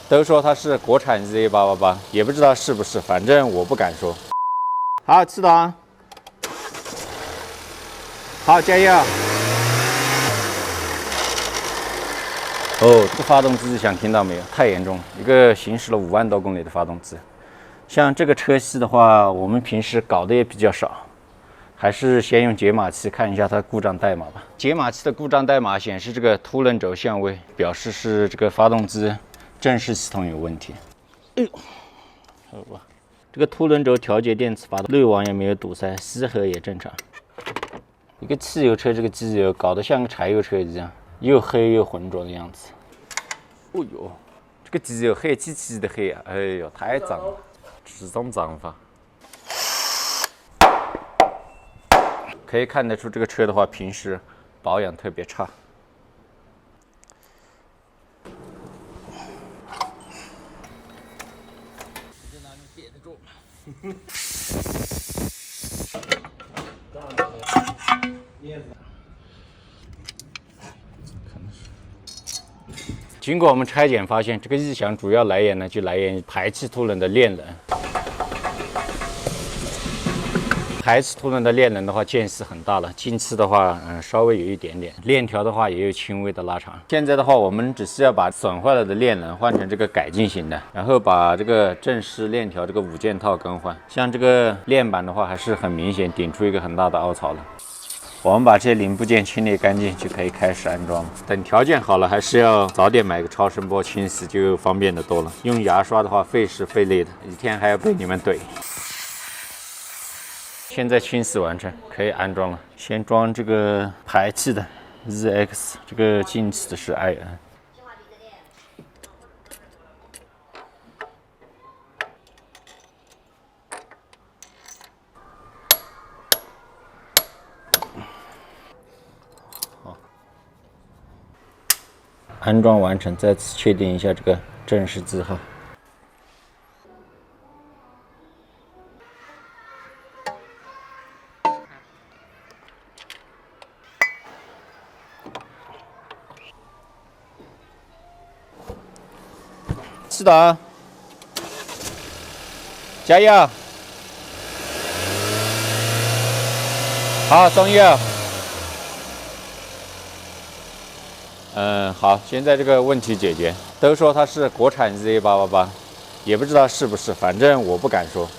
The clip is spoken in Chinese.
都说它是国产 ZA888，也不知道是不是，反正我不敢说。好，起档。好，加油。哦，这个发动机响听到没有？太严重了，一个行驶了5万多公里的发动机。像这个车系的话，我们平时搞的也比较少，还是先用解码器看一下它故障代码吧。解码器的故障代码显示这个凸轮轴相位，表示是这个发动机正时系统有问题。哎呦，好吧，这个凸轮轴调节电磁阀的滤网也没有堵塞，吸合也正常。一个汽油车，这个机油搞得像个柴油车一样，又黑又浑浊的样子。哦呦，这个机油黑漆漆的黑啊！哎呦，太脏了，这种脏法。可以看得出这个车的话，平时保养特别差。在哪里憋得住？经过我们拆检发现，这个异响主要来源呢，就来源于排气凸轮的链轮。排气凸轮的链轮的话，间隙很大了，进气的话，稍微有一点点，链条的话也有轻微的拉长。现在的话，我们只是要把损坏了的链轮换成这个改进型的，然后把这个正时链条这个5件套更换。像这个链板的话，还是很明显顶出一个很大的凹槽了。我们把这些零部件清理干净，就可以开始安装了。等条件好了，还是要早点买个超声波清洗，就方便的多了。用牙刷的话，费时费力的，一天还要被你们怼。现在清洗完成，可以安装了。先装这个排气的 ZX， 这个进气的是 IN。安装完成，再次确定一下这个正时字号。起档，加油！好，松油。好，现在这个问题解决。都说它是国产 ZA888，也不知道是不是，反正我不敢说。